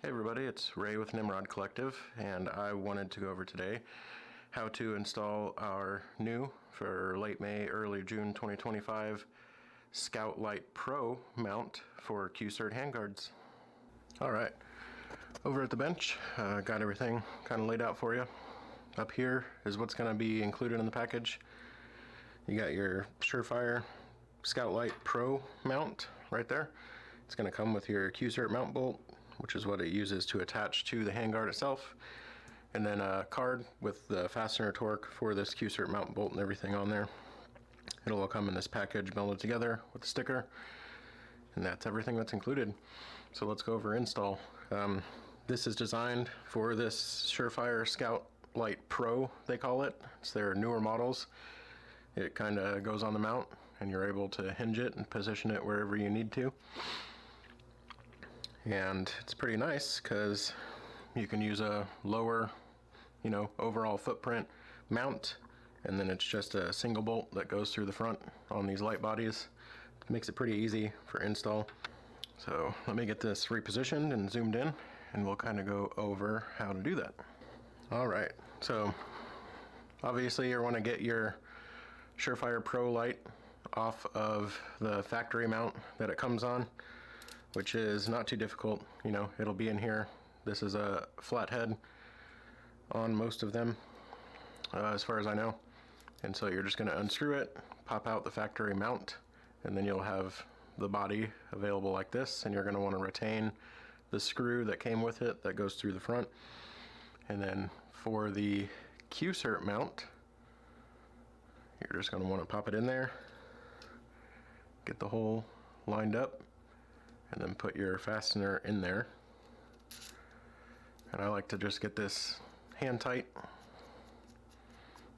Hey everybody, it's Ray with Nimrod Collective, and I wanted to go over today how to install our new, for late May, early June 2025, Scout Light Pro mount for Qsert handguards. Alright, over at the bench, got everything kind of laid out for you. Up here is what's going to be included in the package. You got your SureFire Scout Light Pro mount right there. It's going to come with your Q-Sert mount bolt, which is what it uses to attach to the handguard itself, and then a card with the fastener torque for this Q-Sert mount bolt and everything on there. It'll all come in this package melded together with a sticker, and that's everything that's included. So let's go over install. This is designed for this SureFire Scout Light Pro, they call it. It's their newer models. It kind of goes on the mount, and you're able to hinge it and position it wherever you need to. And it's pretty nice because you can use a lower, overall footprint mount, and then it's just a single bolt that goes through the front on these light bodies. It makes it pretty easy for install. So let me get this repositioned and zoomed in, and we'll kind of go over how to do that. All right, so obviously you want to get your SureFire Pro light off of the factory mount that it comes on, which is not too difficult. It'll be in here. This is a flathead on most of them, as far as I know. And so you're just going to unscrew it, pop out the factory mount, and then you'll have the body available like this, and you're going to want to retain the screw that came with it that goes through the front. And then for the Qsert mount, you're just going to want to pop it in there, get the hole lined up, and then put your fastener in there. And I like to just get this hand tight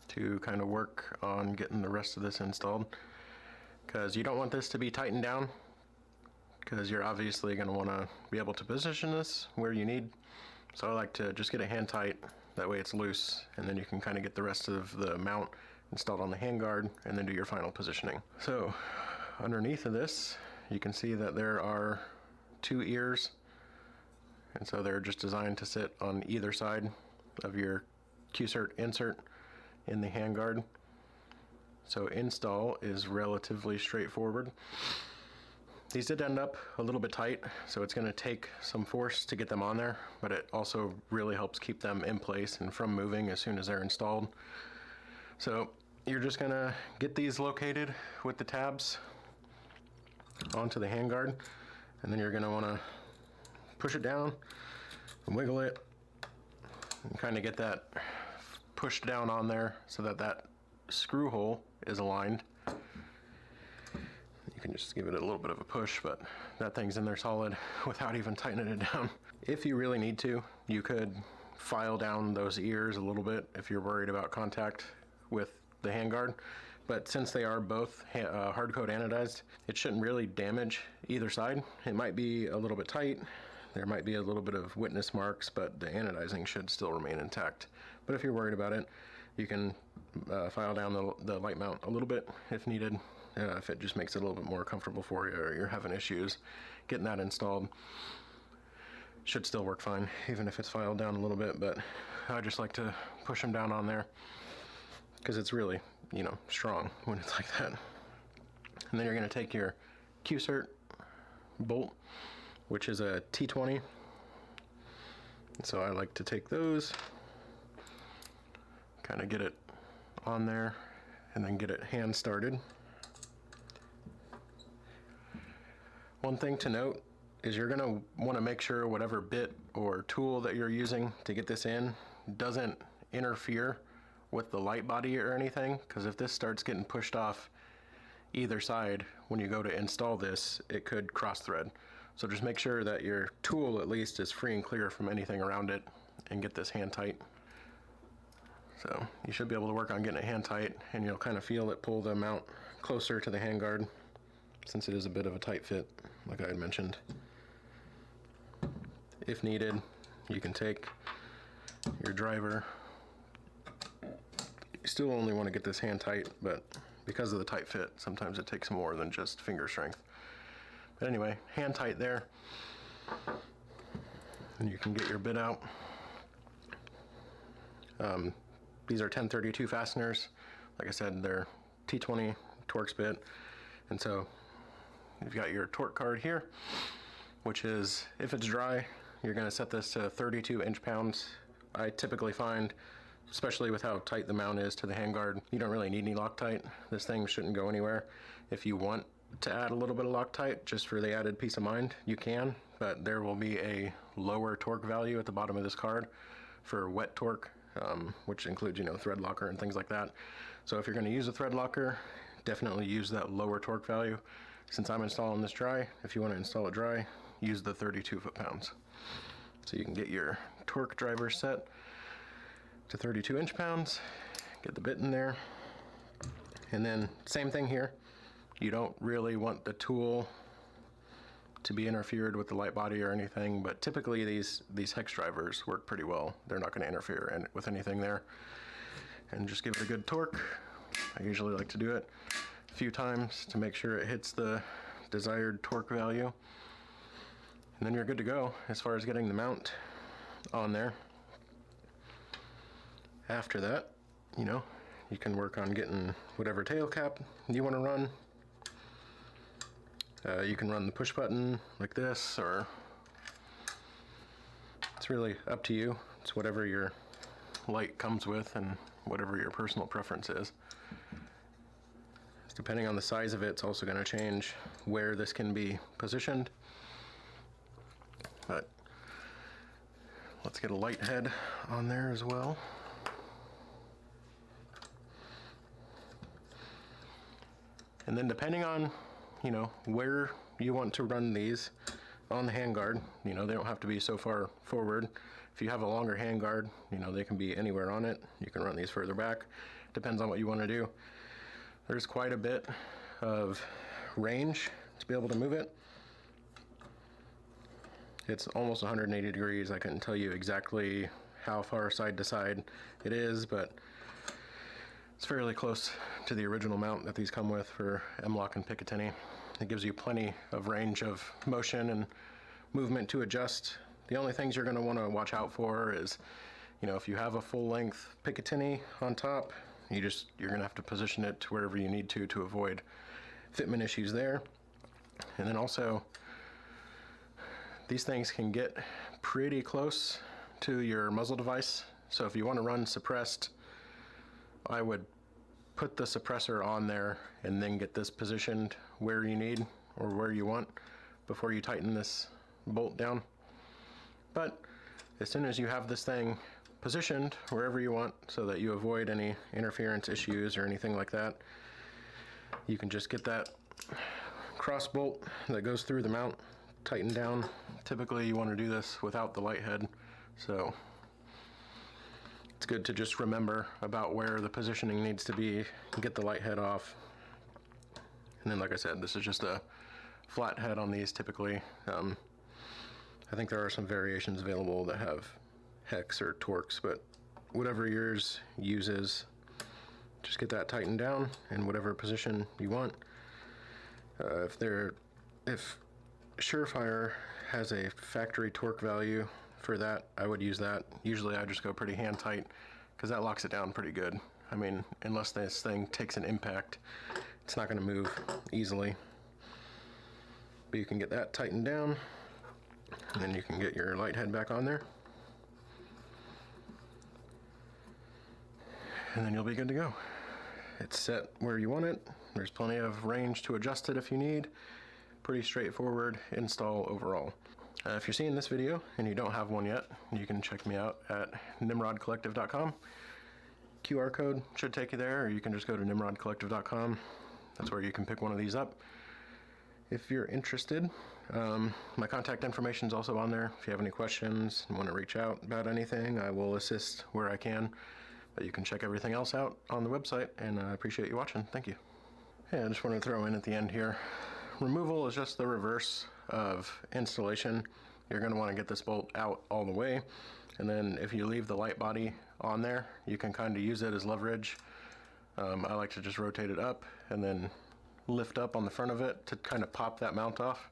to kind of work on getting the rest of this installed, because you don't want this to be tightened down, because you're obviously going to want to be able to position this where you need. So I like to just get it hand tight, that way it's loose, and then you can kind of get the rest of the mount installed on the handguard and then do your final positioning. So underneath of this, you can see that there are 2 ears, and so they're just designed to sit on either side of your Qsert insert in the handguard. So install is relatively straightforward. These did end up a little bit tight, so it's going to take some force to get them on there, but it also really helps keep them in place and from moving as soon as they're installed. So you're just going to get these located with the tabs onto the handguard, and then you're going to want to push it down and wiggle it and kind of get that pushed down on there so that that screw hole is aligned. You can just give it a little bit of a push, but that thing's in there solid without even tightening it down. If you really need to, you could file down those ears a little bit if you're worried about contact with the handguard. But since they are both hard coat anodized, it shouldn't really damage either side. It might be a little bit tight, there might be a little bit of witness marks, but the anodizing should still remain intact. But if you're worried about it, you can file down the light mount a little bit if needed, if it just makes it a little bit more comfortable for you, or you're having issues getting that installed. Should still work fine, even if it's filed down a little bit, but I just like to push them down on there, because it's really, strong when it's like that. And then you're going to take your Qsert bolt, which is a T20. So I like to take those, kind of get it on there, and then get it hand started. One thing to note is you're going to want to make sure whatever bit or tool that you're using to get this in doesn't interfere with the light body or anything, because if this starts getting pushed off either side when you go to install this, it could cross thread. So just make sure that your tool at least is free and clear from anything around it, and get this hand tight. So you should be able to work on getting it hand tight, and you'll kind of feel it pull the mount closer to the handguard, since it is a bit of a tight fit, like I had mentioned. If needed, you can take your driver. You still only want to get this hand tight, but because of the tight fit, sometimes it takes more than just finger strength. But anyway, hand tight there. And you can get your bit out. These are 1032 fasteners. Like I said, they're T20 Torx bit. And so you've got your torque card here, which is, if it's dry, you're going to set this to 32 inch-pounds. I typically find, especially with how tight the mount is to the handguard, you don't really need any Loctite. This thing shouldn't go anywhere. If you want to add a little bit of Loctite just for the added peace of mind, you can, but there will be a lower torque value at the bottom of this card for wet torque, which includes, thread locker and things like that. So if you're going to use a thread locker, definitely use that lower torque value. Since I'm installing this dry, if you want to install it dry, use the 32 foot-pounds. So you can get your torque driver set to 32 inch-pounds, get the bit in there, and then same thing here. You don't really want the tool to be interfered with the light body or anything, but typically these hex drivers work pretty well. They're not going to interfere with anything there. And just give it a good torque. I usually like to do it a few times to make sure it hits the desired torque value. And then you're good to go as far as getting the mount on there. After that, you can work on getting whatever tail cap you want to run. You can run the push button like this, or it's really up to you. It's whatever your light comes with and whatever your personal preference is. Depending on the size of it, it's also going to change where this can be positioned. But let's get a light head on there as well. And then depending on, where you want to run these on the handguard, they don't have to be so far forward. If you have a longer handguard, they can be anywhere on it. You can run these further back. Depends on what you want to do. There's quite a bit of range to be able to move it. It's almost 180 degrees. I couldn't tell you exactly how far side to side it is, but it's fairly close to the original mount that these come with for M-LOK and Picatinny. It gives you plenty of range of motion and movement to adjust. The only things you're going to want to watch out for is, if you have a full-length Picatinny on top, you're going to have to position it to wherever you need to avoid fitment issues there. And then also, these things can get pretty close to your muzzle device. So if you want to run suppressed, I would put the suppressor on there and then get this positioned where you need or where you want before you tighten this bolt down. But as soon as you have this thing positioned wherever you want so that you avoid any interference issues or anything like that, you can just get that cross bolt that goes through the mount tightened down. Typically you want to do this without the light head, so it's good to just remember about where the positioning needs to be, get the light head off. And then, like I said, this is just a flat head on these typically. I think there are some variations available that have hex or Torx, but whatever yours uses, just get that tightened down in whatever position you want. If SureFire has a factory torque value for that, I would use that. Usually I just go pretty hand tight because that locks it down pretty good. I mean, unless this thing takes an impact, it's not going to move easily. But you can get that tightened down, and then you can get your light head back on there. And then you'll be good to go. It's set where you want it. There's plenty of range to adjust it if you need. Pretty straightforward install overall. If you're seeing this video and you don't have one yet, you can check me out at nimrodcollective.com. QR code should take you there, or you can just go to nimrodcollective.com. That's where you can pick one of these up. If you're interested, my contact information is also on there. If you have any questions and want to reach out about anything, I will assist where I can. But you can check everything else out on the website, and I appreciate you watching. Thank you. Yeah, I just want to throw in at the end here. Removal is just the reverse of installation. You're going to want to get this bolt out all the way, and then if you leave the light body on there, you can kind of use it as leverage. I like to just rotate it up and then lift up on the front of it to kind of pop that mount off,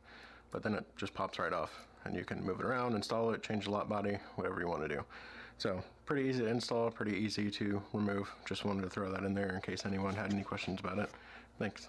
but then it just pops right off. and you can move it around, install it, change the lot body, whatever you want to do. So pretty easy to install, pretty easy to remove. Just wanted to throw that in there in case anyone had any questions about it. Thanks.